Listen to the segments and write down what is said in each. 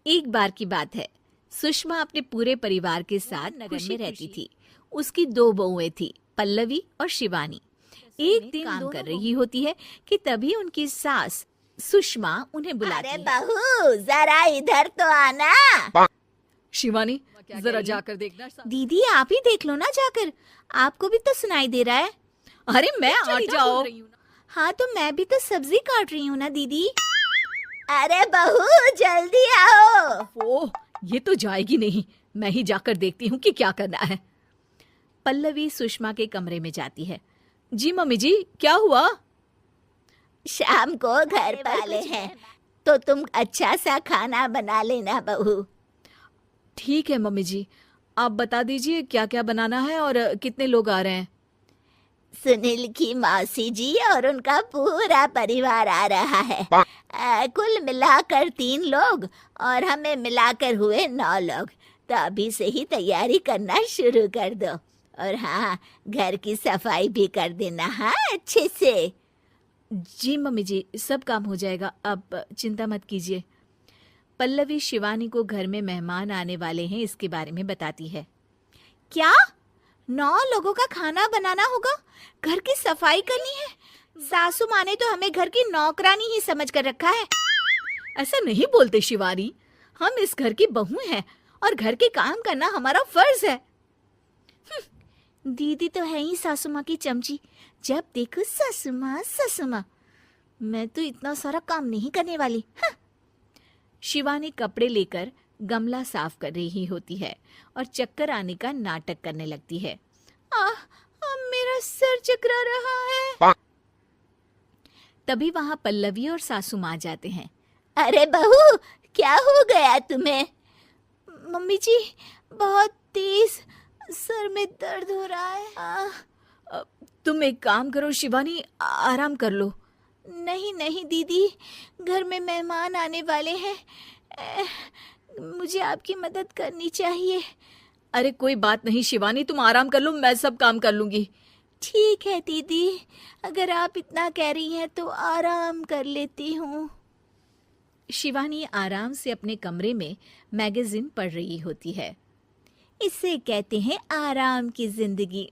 एक बार की बात है, सुषमा अपने पूरे परिवार के साथ नगर में रहती थी। उसकी 2 बहुएं थी, पल्लवी और शिवानी। एक दिन काम कर रही होती है कि तभी उनकी सास सुषमा उन्हें बुलाती अरे है। बहू, जरा इधर तो आना। शिवानी, जरा जाकर देखना। दीदी आप ही देख लो ना जाकर, आपको भी तो सुनाई दे रहा है। अरे मैं चली आटा जाओ। गूंथ रही हूँ ना। हाँ तो मैं भी तो सब्जी काट रही हूँ ना दीदी। अरे बहू, जल्दी आओ। ओह, ये तो जाएगी नहीं। मैं ही जाकर देखती हूँ कि क्या करना है। पल्लवी सुषमा के कमरे में जाती है। जी मम्मी जी, क्या हुआ? शाम को घर वाले हैं, तो तुम अच्छा सा खाना बना लेना बहू। ठीक है मम्मी जी, आप बता दीजिए क्या क्या बनाना है और कितने लोग आ रहे हैं। सुनील की मौसी जी और उनका पूरा परिवार आ रहा है। कुल मिलाकर 3 लोग और हमें मिलाकर हुए 9 लोग। तो अभी से ही तैयारी करना शुरू कर दो। और हाँ, घर की सफाई भी कर देना, हाँ, अच्छे से। जी मम्मी जी, सब काम हो जाएगा, आप चिंता मत कीजिए। पल्लवी शिवानी को घर में मेहमान आने वाले हैं इसके बारे में बताती है। क्या 9 लोगों का खाना बनाना होगा? घर की सफाई करनी है? सासू माँ ने तो हमें घर की नौकरानी ही समझ कर रखा है। ऐसा नहीं बोलते शिवानी, हम इस घर की बहू हैं और घर के काम करना हमारा फर्ज है। दीदी तो है ही सासू माँ की चमची, जब देखो सासू माँ सासू माँ। मैं तो इतना सारा काम नहीं करने वाली। शिवानी कपड़े लेकर गमला साफ कर रही होती है और चक्कर आने का नाटक करने लगती है। मेरा सर चकरा रहा है। तभी वहां पल्लवी और सासू माँ जाते हैं। अरे बहू, क्या हो गया तुम्हें? मम्मी जी, बहुत तेज सर में दर्द हो रहा है। तुम एक काम करो शिवानी, आराम कर लो। नहीं नहीं दीदी, घर में मेहमान आने वाले हैं, मुझे आपकी मदद करनी चाहिए। अरे कोई बात नहीं शिवानी, तुम आराम कर लो, मैं सब काम कर लूंगी। ठीक है दीदी, अगर आप इतना कह रही हैं तो आराम कर लेती हूँ। शिवानी आराम से अपने कमरे में मैगजीन पढ़ रही होती है। इसे कहते हैं आराम की जिंदगी।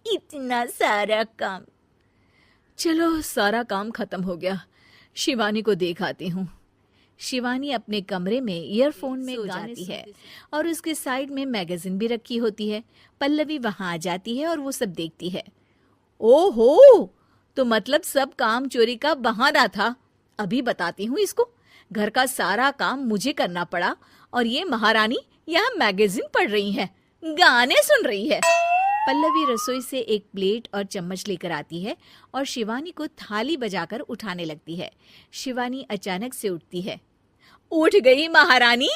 इतना सारा काम। चलो, सारा काम खत्म हो गया, शिवानी को देख आती हूँ। शिवानी अपने कमरे में ईयरफोन में गाती है और उसके साइड में मैगजीन भी रखी होती है। पल्लवी वहां आ जाती है और वो सब देखती है। ओहो, तो मतलब सब काम चोरी का बहाना था। अभी बताती हूँ इसको। घर का सारा काम मुझे करना पड़ा और ये महारानी यहाँ मैगजीन पढ़ रही है, गाने सुन रही है। पल्लवी रसोई से एक प्लेट और चम्मच लेकर आती है और शिवानी को थाली बजाकर उठाने लगती है। शिवानी अचानक से उठती है। उठ गई महारानी,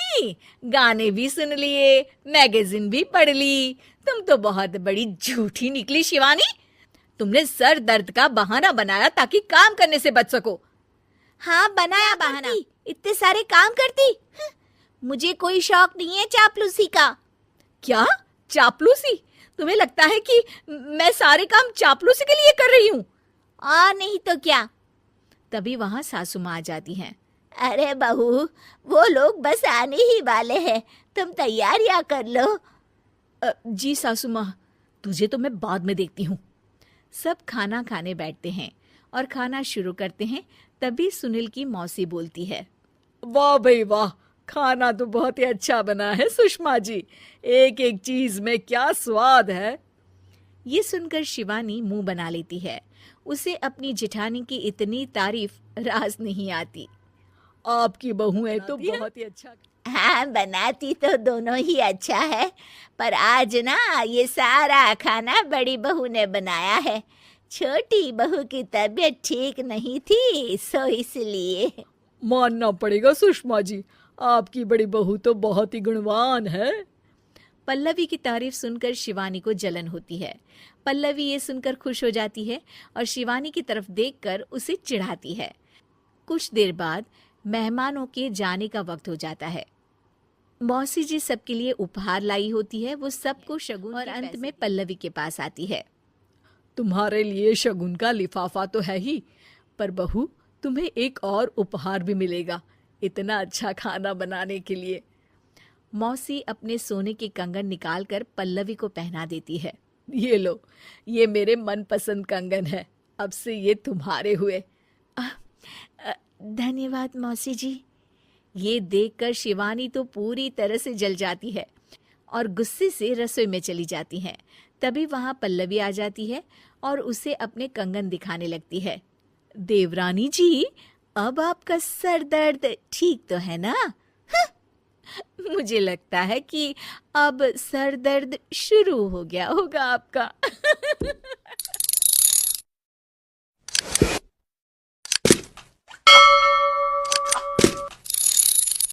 गाने भी सुन लिए, मैगजीन भी पढ़ ली। तुम तो बहुत बड़ी झूठी निकली शिवानी। तुमने सर दर्द का बहाना बनाया ताकि काम करने से बच सको। हाँ, बनाया बहाना, इतने सारे काम करती। मुझे कोई शौक नहीं है चापलूसी का। क्या चापलूसी? तुम्हें लगता है कि मैं सारे काम चापलूसी के लिए कर रही हूँ? और नहीं तो क्या। तभी वहां सासू माँ आ जाती हैं। अरे बहू, वो लोग बस आने ही वाले हैं, तुम तैयारियां कर लो। जी सासू माँ, तुझे तो मैं बाद में देखती हूँ। सब खाना खाने बैठते हैं और खाना शुरू करते हैं। तभी सुनील की मौसी बोलती है। वाह भाई वाह, खाना तो बहुत ही अच्छा बना है सुषमा जी। एक एक चीज में क्या स्वाद है। ये सुनकर शिवानी मुंह बना लेती है। उसे अपनी जेठानी की इतनी तारीफ रास नहीं आती। आपकी बहुएं तो बहुत ही अच्छा। हाँ, बनाती तो दोनों ही अच्छा है, पर आज ना ये सारा खाना बड़ी बहू ने बनाया है। छोटी बहू की तबीयत ठीक नहीं थी, सो इसलिए। मानना पड़ेगा सुषमा जी, आपकी बड़ी बहू तो बहुत ही गुणवान है। पल्लवी की तारीफ सुनकर शिवानी को जलन होती है। पल्लवी ये सुनकर खुश हो जाती है और शिवानी की तरफ देखकर उसे चिढ़ाती है। कुछ देर बाद मेहमानों के जाने का वक्त हो जाता है। मौसी जी सबके लिए उपहार लाई होती है। वो सबको शगुन और अंत में पल्लवी के पास आती है। तुम्हारे लिए शगुन का लिफाफा तो है ही, पर बहू तुम्हें एक और उपहार भी मिलेगा। इतना अच्छा खाना बनाने के लिए। मौसी अपने सोने के कंगन निकालकर पल्लवी को पहना देती है। ये लो, ये मेरे मनपसंद कंगन है, अब से ये तुम्हारे हुए। धन्यवाद मौसी जी। ये देखकर शिवानी तो पूरी तरह से जल जाती है और गुस्से से रसोई में चली जाती हैं। तभी वहां पल्लवी आ जाती है और उसे अपने कंगन दिखाने लगती है। देवरानी जी, अब आपका सर दर्द ठीक तो है ना? मुझे लगता है कि अब सर दर्द शुरू हो गया होगा आपका।